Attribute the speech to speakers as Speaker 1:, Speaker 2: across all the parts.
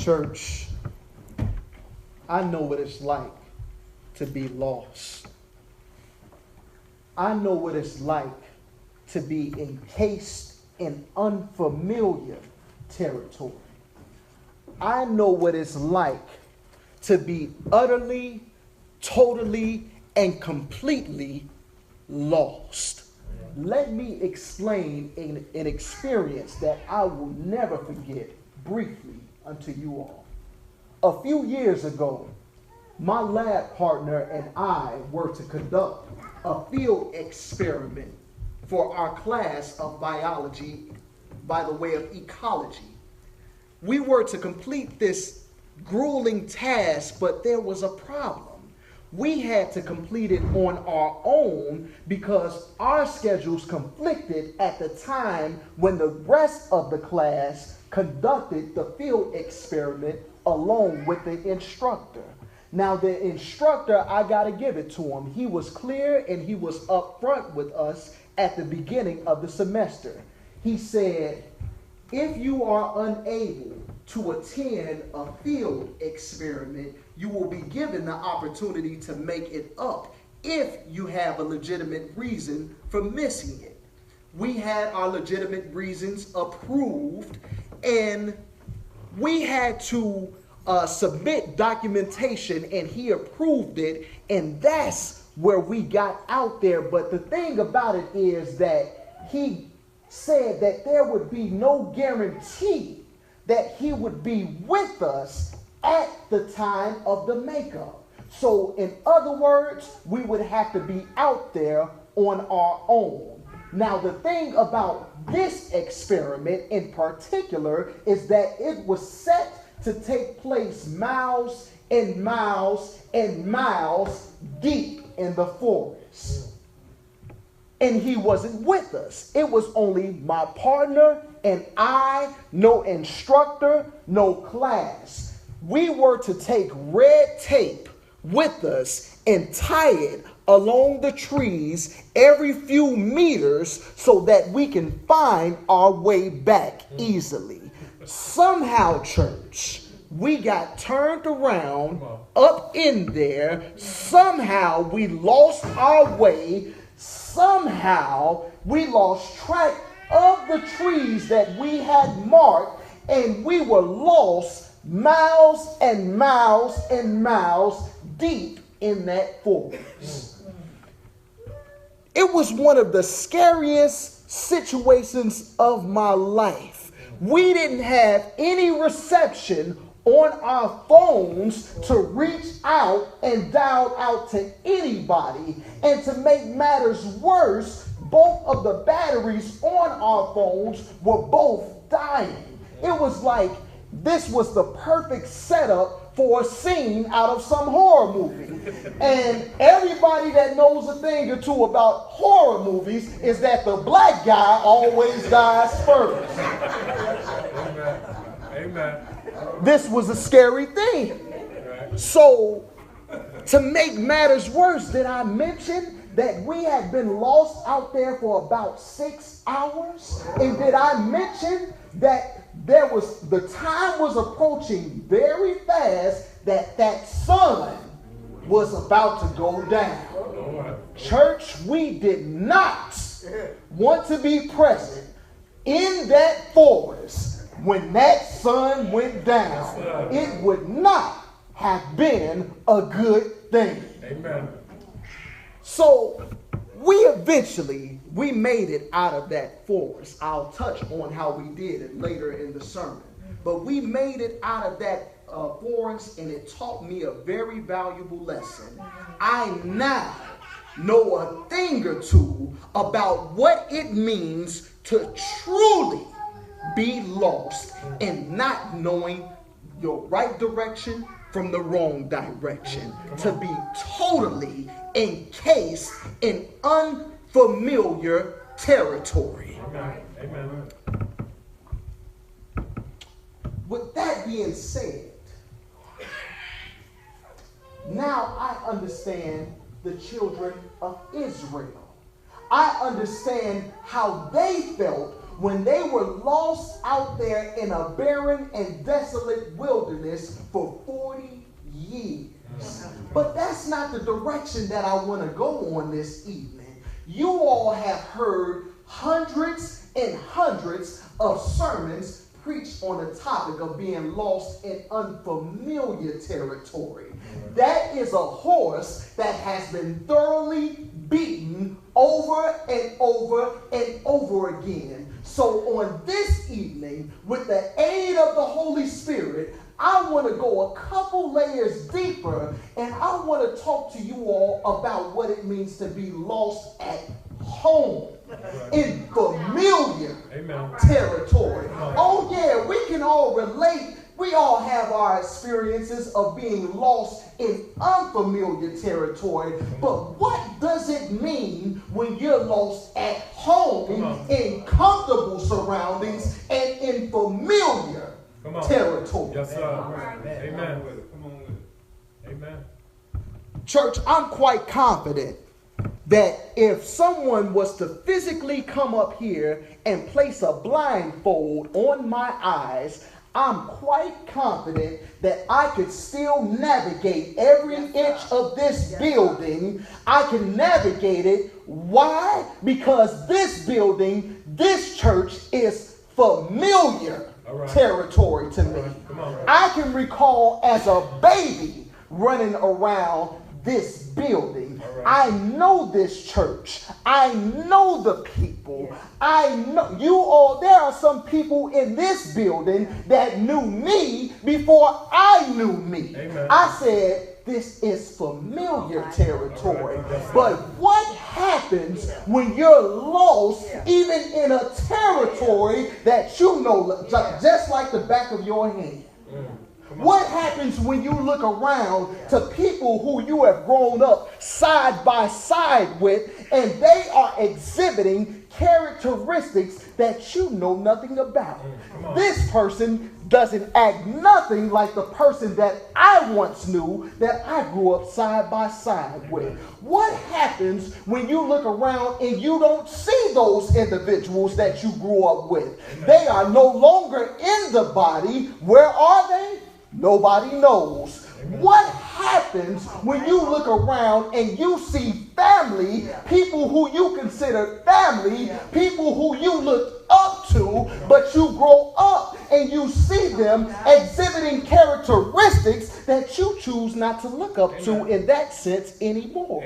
Speaker 1: Church, I know what it's like to be lost. I know what it's like to be encased in unfamiliar territory. I know what it's like to be utterly, totally, and completely lost. Let me explain an experience that I will never forget briefly unto you all. A few years ago, my lab partner and I were to conduct a field experiment for our class of biology by the way of ecology. We were to complete this grueling task, but there was a problem. We had to complete it on our own because our schedules conflicted at the time when the rest of the class conducted the field experiment along with the instructor. Now, the instructor, I got to give it to him. He was clear and he was upfront with us at the beginning of the semester. He said, if you are unable to attend a field experiment, you will be given the opportunity to make it up if you have a legitimate reason for missing it. We had our legitimate reasons approved, and we had to submit documentation, and he approved it, and that's where we got out there. But the thing about it is that he said that there would be no guarantee that he would be with us at the time of the makeup. So in other words, we would have to be out there on our own. Now, the thing about this experiment in particular is that it was set to take place miles and miles and miles deep in the forest. And he wasn't with us. It was only my partner and I, no instructor, no class. We were to take red tape with us and tie it along the trees every few meters so that we can find our way back easily. Somehow, church, we got turned around up in there. Somehow we lost our way. Somehow we lost track of the trees that we had marked, and we were lost miles and miles and miles deep in that forest. It was one of the scariest situations of my life. We didn't have any reception on our phones to reach out and dial out to anybody. And to make matters worse, both of the batteries on our phones were both dying. It was like this was the perfect setup for a scene out of some horror movie. And everybody that knows a thing or two about horror movies is that the black guy always dies first.
Speaker 2: Amen. Amen.
Speaker 1: This was a scary thing. So, to make matters worse, did I mention that we had been lost out there for about 6 hours? And did I mention that the time was approaching very fast that sun was about to go down? Church, we did not want to be present in that forest when that sun went down. It would not have been a good thing.
Speaker 2: Amen.
Speaker 1: So we made it out of that forest. I'll touch on how we did it later in the sermon. But we made it out of that forest, and it taught me a very valuable lesson. I now know a thing or two about what it means to truly be lost and not knowing your right direction from the wrong direction. To be totally encased in unfamiliar territory.
Speaker 2: Amen. Amen.
Speaker 1: With that being said, now I understand the children of Israel. I understand how they felt when they were lost out there in a barren and desolate wilderness for 40 years. But that's not the direction that I want to go on this evening. You all have heard hundreds and hundreds of sermons preached on the topic of being lost in unfamiliar territory. That is a horse that has been thoroughly beaten over and over and over again. So on this evening, with the aid of the Holy Spirit, I want to go a couple layers deeper, and I want to talk to you all about what it means to be lost at home, in familiar territory. Oh yeah, we can all relate. We all have our experiences of being lost in unfamiliar territory. But what does it mean when you're lost at home, in comfortable surroundings, and in familiar territory?
Speaker 2: Yes, sir. Amen. Amen.
Speaker 1: Church, I'm quite confident that if someone was to physically come up here and place a blindfold on my eyes, I'm quite confident that I could still navigate every inch of this building. I can navigate it. Why? Because this building, this church is familiar territory to me. I can recall as a baby running around this building. I know this church. I know the people. I know you all. There are some people in this building that knew me before I knew me.
Speaker 2: Amen.
Speaker 1: I said, this is familiar territory. But what happens when you're lost, even in a territory that you know just like the back of your hand? What happens when you look around to people who you have grown up side by side with, and they are exhibiting characteristics that you know nothing about? This person doesn't act nothing like the person that I once knew, that I grew up side by side with. What happens when you look around and you don't see those individuals that you grew up with? They are no longer in the body. Where are they? Nobody knows. What happens when you look around and you see family, people who you consider family, people who you look up to, but you grow up and you see them exhibiting characteristics that you choose not to look up to in that sense anymore?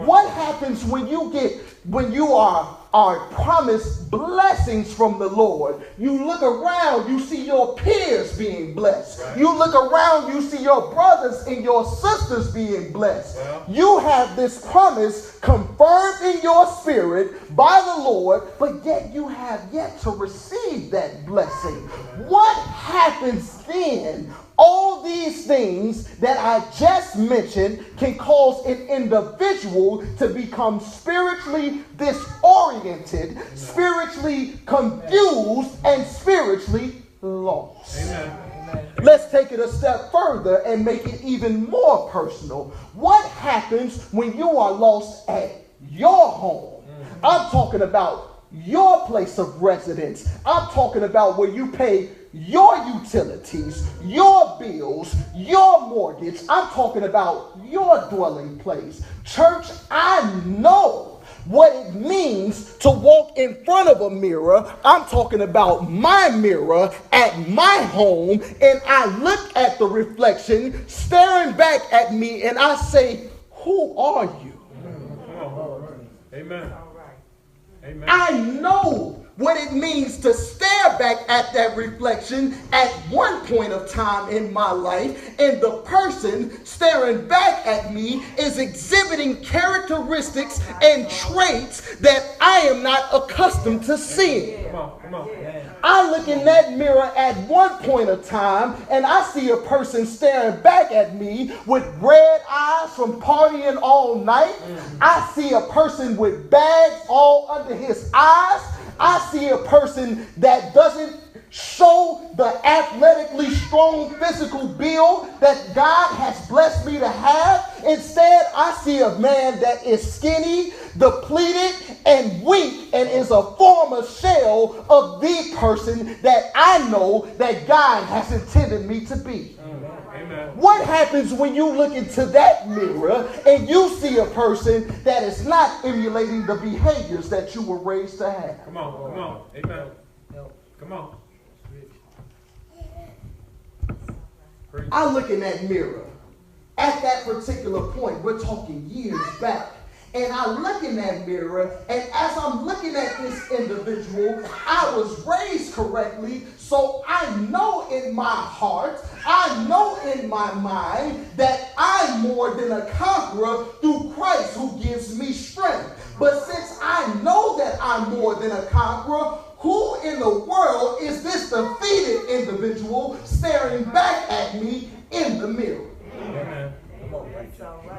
Speaker 1: What happens when you are promised blessings from the Lord? You look around, you see your peers being blessed. You look around, you see your brothers and your sisters being blessed. You have this promise confirmed in your spirit by the Lord, but yet you have yet to receive that blessing. What happens then? All these things that I just mentioned can cause an individual to become spiritually disoriented, spiritually confused, and spiritually lost. Amen. Let's take it a step further and make it even more personal. What happens when you are lost at your home? I'm talking about your place of residence. I'm talking about where you pay your utilities, your bills, your mortgage. I'm talking about your dwelling place. Church, I know what it means to walk in front of a mirror. I'm talking about my mirror at my home, and I look at the reflection staring back at me, and I say, who are you?
Speaker 2: Amen. Amen.
Speaker 1: I know what it means to stare back at that reflection at one point of time in my life, and the person staring back at me is exhibiting characteristics and traits that I am not accustomed to seeing.
Speaker 2: Come on.
Speaker 1: I look in that mirror at one point of time and I see a person staring back at me with red eyes from partying all night. I see a person with bags all under his eyes. I see a person that doesn't show the athletically strong physical build that God has blessed me to have. Instead, I see a man that is skinny, depleted, and weak, and is a former shell of the person that I know that God has intended me to be.
Speaker 2: Amen.
Speaker 1: What happens when you look into that mirror and you see a person that is not emulating the behaviors that you were raised to have?
Speaker 2: Come on. Amen. Come on.
Speaker 1: I look in that mirror. At that particular point, we're talking years back. And I look in that mirror, and as I'm looking at this individual, I was raised correctly, so I know in my heart, I know in my mind that I'm more than a conqueror through Christ who gives me strength. But since I know that I'm more than a conqueror, who in the world is this defeated individual staring back at me in the mirror?
Speaker 2: Amen.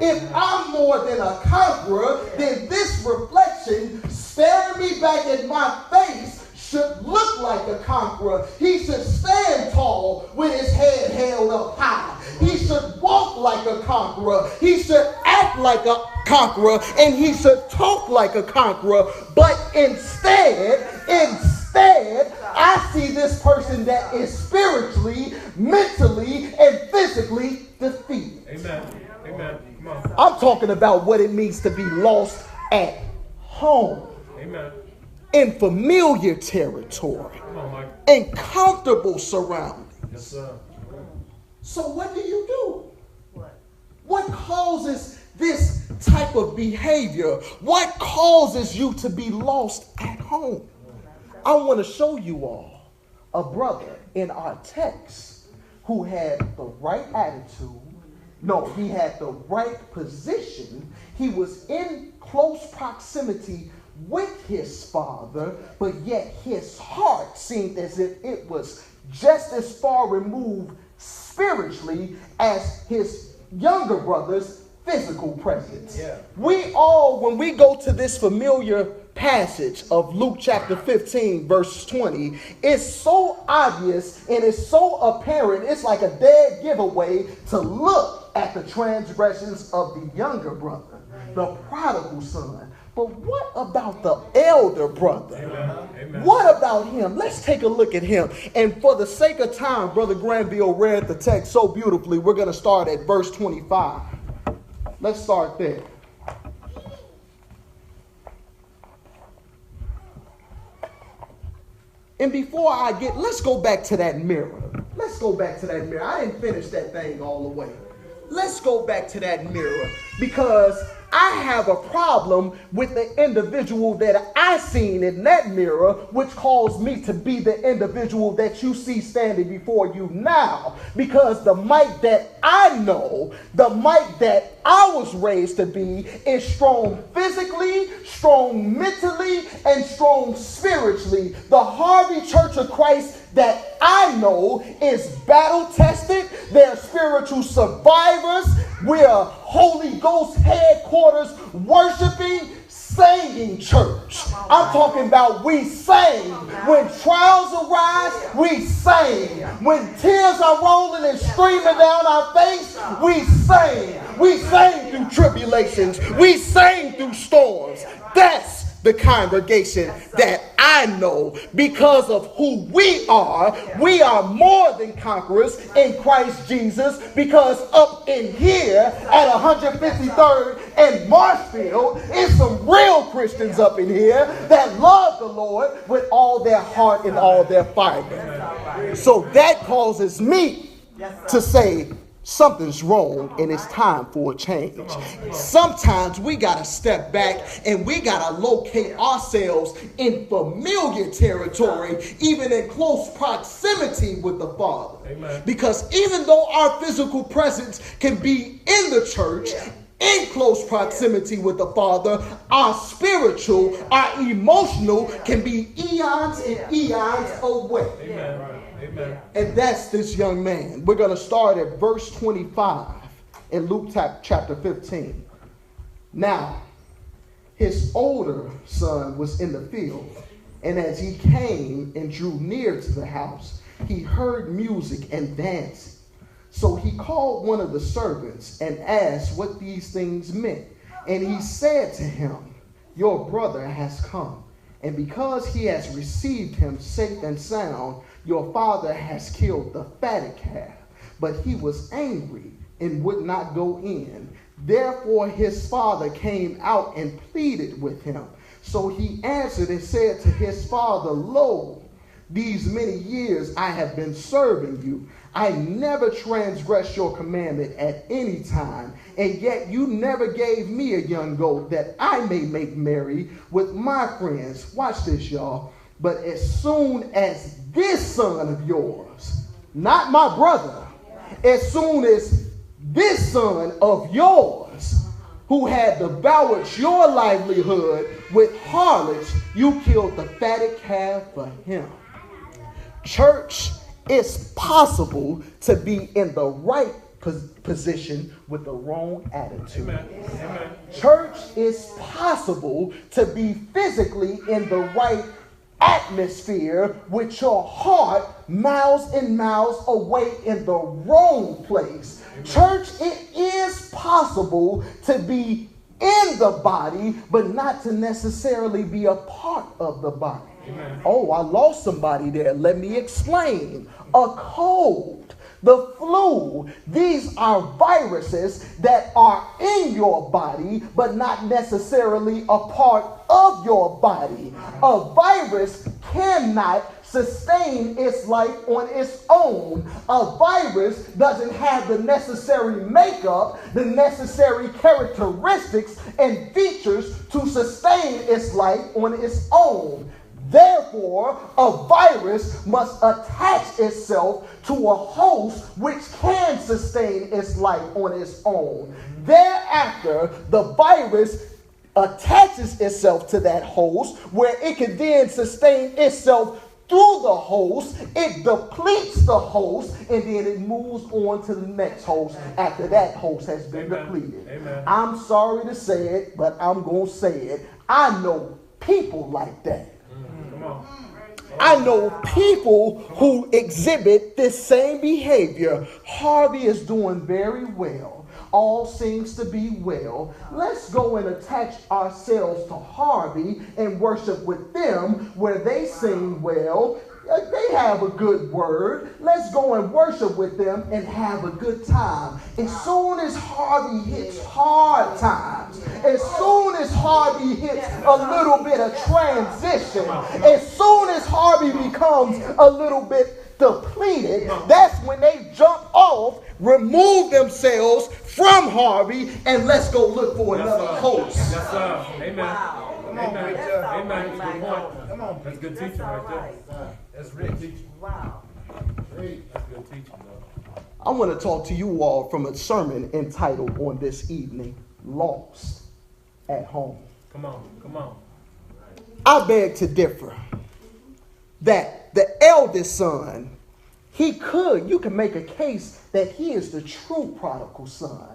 Speaker 1: If I'm more than a conqueror, then this reflection staring me back at my face should look like a conqueror. He should stand tall with his head held up high. He should walk like a conqueror. He should act like a conqueror, and he should talk like a conqueror. But instead, I see this person that is spiritually, mentally, and physically defeated.
Speaker 2: Amen. Come on.
Speaker 1: I'm talking about what it means to be lost at home.
Speaker 2: Amen.
Speaker 1: In familiar territory.
Speaker 2: Come on, Mike.
Speaker 1: In comfortable surroundings.
Speaker 2: Yes, sir.
Speaker 1: So what do you do? What causes this type of behavior? What causes you to be lost at home? I want to show you all a brother in our text who had the right attitude. No, he had the right position. He was in close proximity with his father, but yet his heart seemed as if it was just as far removed spiritually as his younger brother's physical presence.
Speaker 2: Yeah.
Speaker 1: We all, when we go to this familiar passage of Luke chapter 15, verse 20, it's so obvious and it's so apparent, it's like a dead giveaway to look at the transgressions of the younger brother, the prodigal son. But what about the elder brother?
Speaker 2: Amen.
Speaker 1: What about him? Let's take a look at him. And for the sake of time, Brother Granville read the text so beautifully. We're going to start at verse 25. Let's start there. And before I get, let's go back to that mirror. Let's go back to that mirror. I didn't finish that thing all the way. Let's go back to that mirror, because I have a problem with the individual that I seen in that mirror, which caused me to be the individual that you see standing before you now. Because the Mike that I know, the Mike that I was raised to be, is strong physically, strong mentally, and strong spiritually. The Harvey Church of Christ that I know is battle tested. They're spiritual survivors. We're a Holy Ghost headquarters worshiping, singing church. I'm talking about we sing. When trials arise, we sing. When tears are rolling and streaming down our face, we sing. We sing through tribulations. We sing through storms. That's the congregation that I know. Because of who we are more than conquerors in Christ Jesus, because up in here at 153rd and Marshfield is some real Christians up in here that love the Lord with all their heart and all their fiber. So that causes me to say, something's wrong and it's time for a change. Sometimes we got to step back and we got to locate ourselves in familiar territory, even in close proximity with the Father.
Speaker 2: Amen.
Speaker 1: Because even though our physical presence can be in the church, in close proximity with the Father, our spiritual, our emotional can be eons and eons away.
Speaker 2: Amen. Amen.
Speaker 1: And that's this young man. We're going to start at verse 25 in Luke chapter 15. Now, his older son was in the field, And as he came and drew near to the house, he heard music and dancing. So he called one of the servants and asked what these things meant. And he said to him, your brother has come, and because he has received him safe and sound, your father has killed the fatted calf. But he was angry and would not go in. Therefore his father came out and pleaded with him. So he answered and said to his father, lo, these many years I have been serving you. I never transgressed your commandment at any time, and yet you never gave me a young goat that I may make merry with my friends. Watch this, y'all. But as soon as this son of yours, not my brother, as soon as this son of yours, who had devoured your livelihood with harlots, you killed the fatted calf for him. Church, it's possible to be in the right position with the wrong attitude.
Speaker 2: Amen. Amen.
Speaker 1: Church, it's possible to be physically in the right atmosphere with your heart miles and miles away in the wrong place. Amen. Church, it is possible to be in the body, but not to necessarily be a part of the body. Amen. Oh, I lost somebody there. Let me explain. A cold, the flu, these are viruses that are in your body, but not necessarily a part of your body. A virus cannot sustain its life on its own. A virus doesn't have the necessary makeup, the necessary characteristics and features to sustain its life on its own. Therefore, a virus must attach itself to a host which can sustain its life on its own. Thereafter, the virus attaches itself to that host where it can then sustain itself through the host. It depletes the host, and then it moves on to the next host after that host has been depleted. Amen. I'm sorry to say it, but I'm going to say it. I know people like that. I know people who exhibit this same behavior. Harvey is doing very well. All seems to be well. Let's go and attach ourselves to Harvey and worship with them where they sing well. They have a good word. Let's go and worship with them and have a good time. As soon as Harvey hits hard times, as soon as Harvey hits a little bit of transition, as soon as Harvey becomes a little bit depleted, that's when they jump off, remove themselves from Harvey, and let's go look for another host.
Speaker 2: Yes, sir. Amen.
Speaker 3: Wow.
Speaker 2: Amen. Amen.
Speaker 3: That's
Speaker 2: Good point. Come on. That's good teaching right there. That's rich teaching.
Speaker 3: Wow.
Speaker 2: That's good teaching, though.
Speaker 1: I want to talk to you all from a sermon entitled on this evening, Lost at Home.
Speaker 2: Come on. Come on.
Speaker 1: I beg to differ that the eldest son, you can make a case that he is the true prodigal son.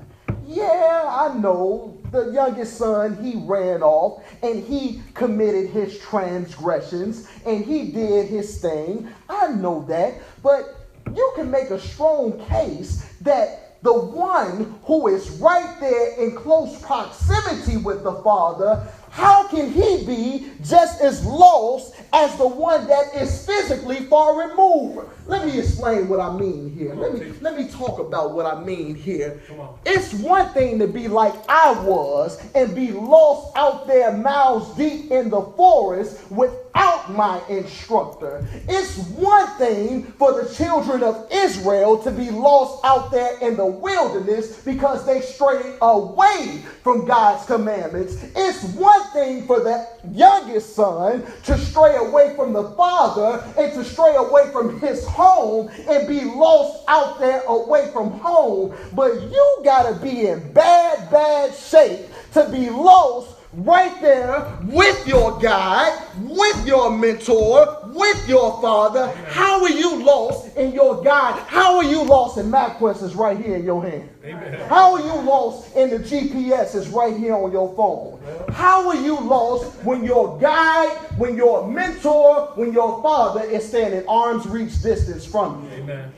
Speaker 1: Yeah, I know the youngest son, he ran off and he committed his transgressions and he did his thing. I know that, but you can make a strong case that the one who is right there in close proximity with the Father, how can he be just as lost as the one that is physically far removed? Let me explain what I mean here. Let me talk about what I mean here. It's one thing to be like I was and be lost out there miles deep in the forest without my instructor. It's one thing for the children of Israel to be lost out there in the wilderness because they strayed away from God's commandments. It's one thing for the youngest son to stray away from the father and to stray away from his home and be lost out there away from home. But you gotta be in bad shape to be lost right there with your guide, with your mentor, with your father, how are you lost in your guide? How are you lost in MapQuest is right here in your hand?
Speaker 2: Amen.
Speaker 1: How are you lost in the GPS is right here on your phone? How are you lost when your guide, when your mentor, when your father is standing arm's reach distance from you?
Speaker 2: Amen.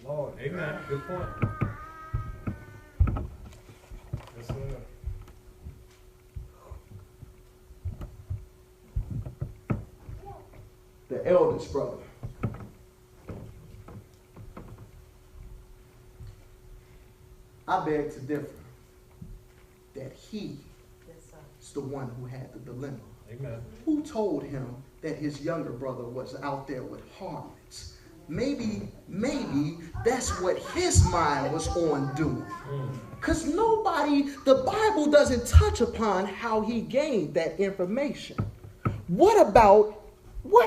Speaker 2: Lord, amen. Good point. Yes, sir.
Speaker 1: The eldest brother. I beg to differ that he is the one who had the dilemma.
Speaker 2: Amen.
Speaker 1: Who told him that his younger brother was out there with harlots? Maybe that's what his mind was on doing. Because the Bible doesn't touch upon how he gained that information. What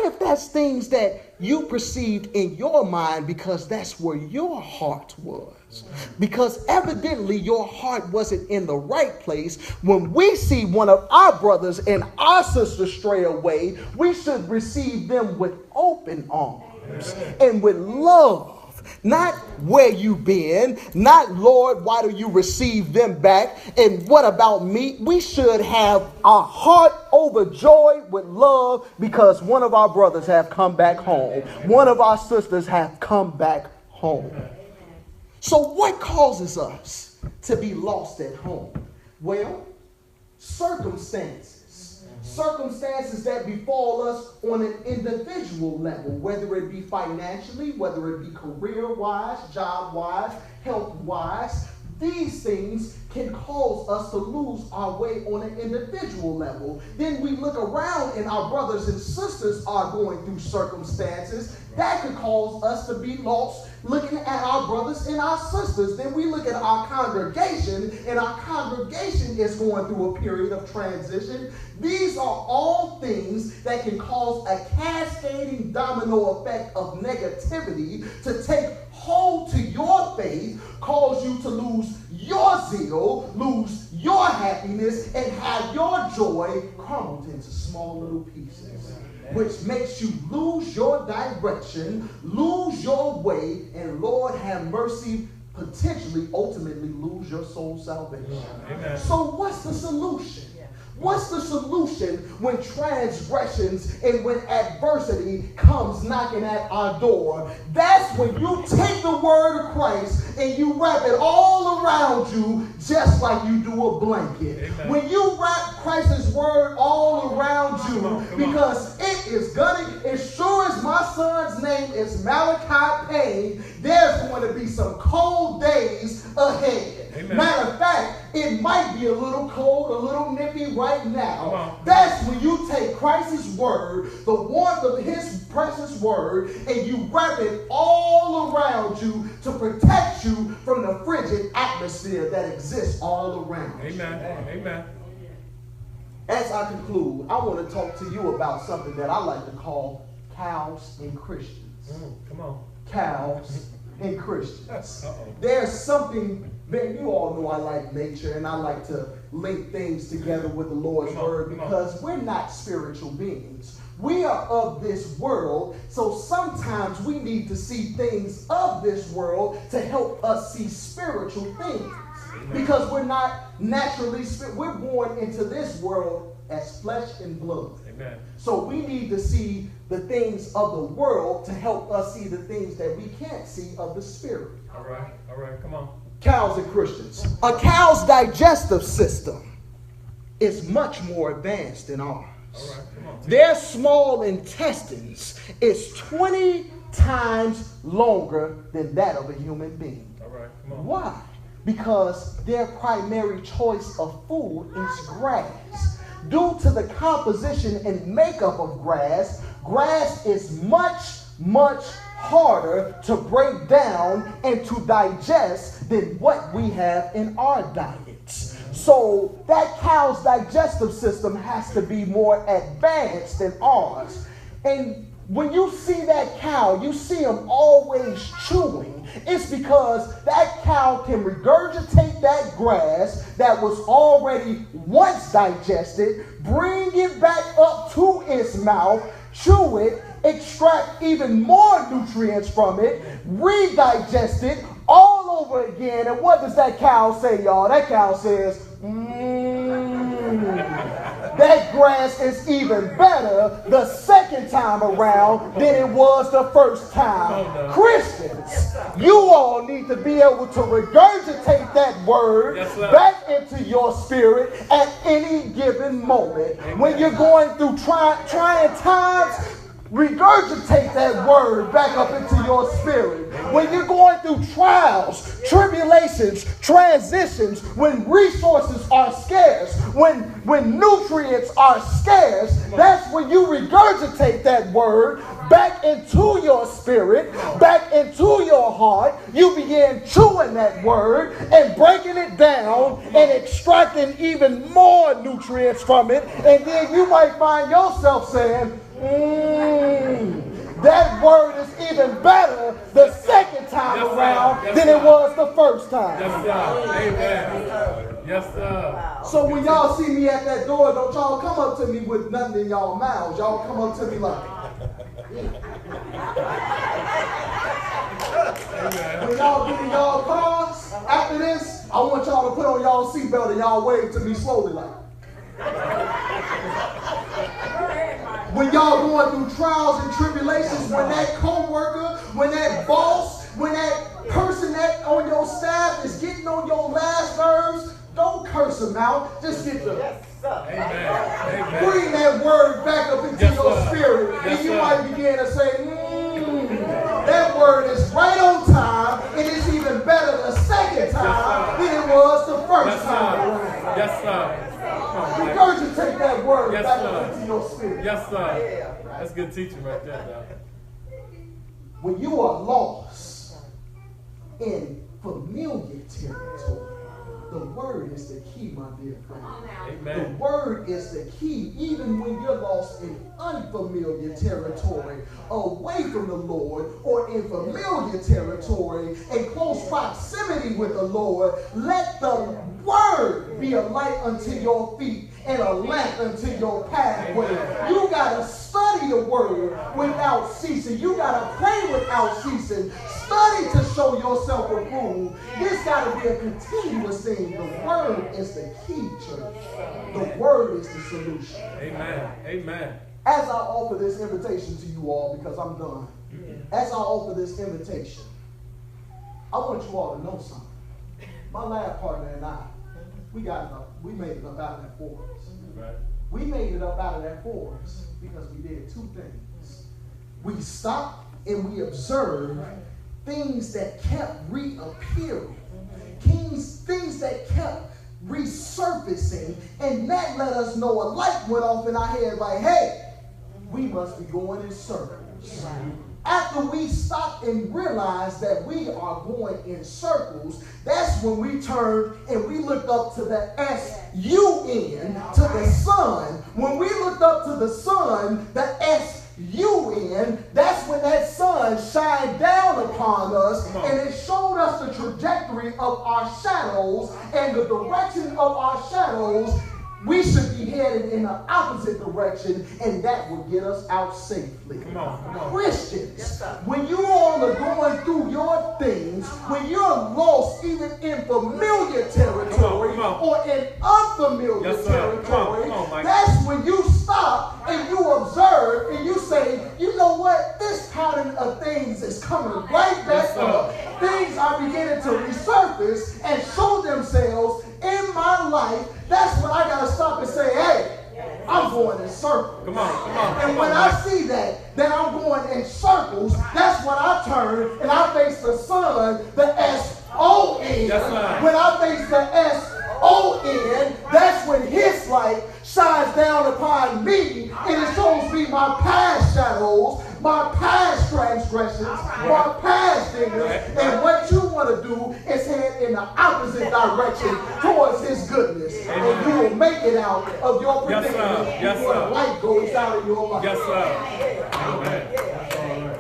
Speaker 1: if that's things that you perceived in your mind because that's where your heart was? Because evidently your heart wasn't in the right place. When we see one of our brothers and our sisters stray away, we should receive them with open arms and with love. Not where you been, not Lord, why do you receive them back? And what about me? We should have our heart overjoyed with love because one of our brothers have come back home. One of our sisters have come back home. So what causes us to be lost at home? Well, circumstances. Circumstances that befall us on an individual level, whether it be financially, whether it be career-wise, job-wise, health-wise. These things can cause us to lose our way on an individual level. Then we look around and our brothers and sisters are going through circumstances that could cause us to be lost looking at our brothers and our sisters. Then we look at our congregation and our congregation is going through a period of transition. These are all things that can cause a cascading domino effect of negativity to take hold to your faith, cause you to lose your zeal, lose your happiness, and have your joy crumbled into small little pieces, which makes you lose your direction, lose your way, and Lord have mercy, potentially, ultimately lose your soul's salvation. Amen. So what's the solution? What's the solution when transgressions and when adversity comes knocking at our door? That's when you take the word of Christ and you wrap it all around you just like you do a blanket. Amen. When you wrap Christ's word all around you, because it is gonna, as sure as my son's name is Malachi Payne, there's going to be some cold days ahead. Amen. Matter of fact, it might be a little cold, a little nippy right now. That's when you take Christ's word, the warmth of his precious word, and you wrap it all around you to protect you from the frigid atmosphere that exists all around you.
Speaker 2: Amen. Amen.
Speaker 1: As I conclude, I want to talk to you about something that I like to call cows and Christians.
Speaker 2: Come on.
Speaker 1: Cows and Christians. There's something, man, you all know I like nature and I like to link things together with the Lord's word because we're not spiritual beings. We are of this world, so sometimes we need to see things of this world to help us see spiritual things. Because we're not naturally, we're born into this world as flesh and blood. Amen. So we need to see the things of the world to help us see the things that we can't see of the spirit.
Speaker 2: All right, come on.
Speaker 1: Cows and Christians. A cow's digestive system is much more advanced than ours.
Speaker 2: All right, come on.
Speaker 1: Their small intestines is 20 times longer than that of a human being.
Speaker 2: All right, come on.
Speaker 1: Why? Because their primary choice of food is grass. Due to the composition and makeup of grass, grass is much, much harder to break down and to digest than what we have in our diets. So that cow's digestive system has to be more advanced than ours. And when you see that cow, you see them always chewing. It's because that cow can regurgitate that grass that was already once digested, bring it back up to its mouth, chew it, extract even more nutrients from it, redigest it all over again. And what does that cow say, y'all? That cow says, that grass is even better the second time around than it was the first time. Christians, you all need to be able to regurgitate that word back into your spirit at any given moment. When you're going through trying times, regurgitate that word back up into your spirit. When you're going through trials, tribulations, transitions, when resources are scarce, when nutrients are scarce, that's when you regurgitate that word back into your spirit, back into your heart. You begin chewing that word and breaking it down and extracting even more nutrients from it. And then you might find yourself saying, that word is even better the second time around than it was the first time.
Speaker 2: Yes, sir. Amen. Yes, sir.
Speaker 1: So when y'all see me at that door, don't y'all come up to me with nothing in y'all mouths. Y'all come up to me like, when y'all get in y'all cars after this, I want y'all to put on y'all seatbelt and y'all wave to me slowly like. When y'all going through trials and tribulations, when that co-worker, when that boss, when that person that on your staff is getting on your last nerves, don't curse them out. Just get the bring that word back up into your spirit. And you might begin to say, that word is right on time. It is even better the second time than it was the first time.
Speaker 2: Yes, sir.
Speaker 1: Regurgitate that word back up into your spirit.
Speaker 2: Yes, sir. That's good teaching right there, Doc.
Speaker 1: When you are lost in familiar territory, the word is the key, my dear friend.
Speaker 2: Amen.
Speaker 1: The word is the key, even when you're lost in unfamiliar territory, away from the Lord, or in familiar territory, in close proximity with the Lord. Let the word be a light unto your feet and a lamp unto your pathway. You got to study the word without ceasing. You got to pray without ceasing. Study to show yourself approved. This got to be a continuous thing. The word is the key, church. The word is the solution.
Speaker 2: Amen. Amen.
Speaker 1: As I offer this invitation to you all, because I'm done, as I offer this invitation, I want you all to know something. My lab partner and I, we made it up out of that forest.
Speaker 2: Right.
Speaker 1: We made it up out of that forest because we did two things. We stopped and we observed things that kept reappearing, things that kept resurfacing, and that let us know a light went off in our head like, hey, we must be going in circles. After we stopped and realized that we are going in circles, that's when we turned and we looked up to the S-U-N, to the sun. When we looked up to the sun, the S-U-N, that's when that sun shined down upon us, and it showed us the trajectory of our shadows and the direction of our shadows. We should be headed in the opposite direction, and that would get us out safely.
Speaker 2: Come on.
Speaker 1: Christians, when you all are going through your things, when you're lost even in familiar territory or in unfamiliar territory, that's when you stop and you observe and you say, you know what? This pattern of things is coming right back up. Things are beginning to resurface and show themselves in my life. That's when I got to stop and say, hey, I'm going in circles.
Speaker 2: Come on.
Speaker 1: And when I see that I'm going in circles, that's when I turn and I face the sun, the S-O-N. When I face the S-O-N, that's when his light shines down upon me, and it shows me my past shadows, my past transgressions, my past things. And what you want to do is head in the opposite direction towards his goodness. And you will make it out of your predicament before the light goes out of your life.
Speaker 2: Yes, sir. Amen.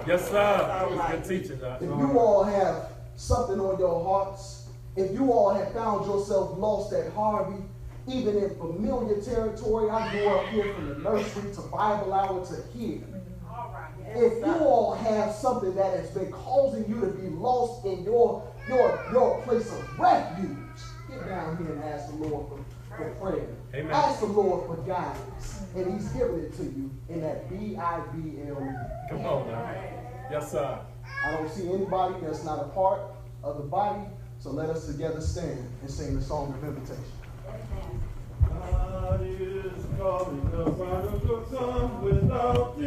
Speaker 2: Yes, sir. That was good teaching, Doc.
Speaker 1: If you all have something on your hearts, if you all have found yourself lost at Harvey, even in familiar territory, I grew up here from the nursery to Bible hour to here. If you all have something that has been causing you to be lost in your place of refuge, get down here and ask the Lord for prayer.
Speaker 2: Amen.
Speaker 1: Ask the Lord for guidance. And he's giving it to you in that Bible.
Speaker 2: Come on now. Yes, sir.
Speaker 1: I don't see anybody that's not a part of the body, so let us together stand and sing the song of invitation.
Speaker 3: God is calling the prodigal son without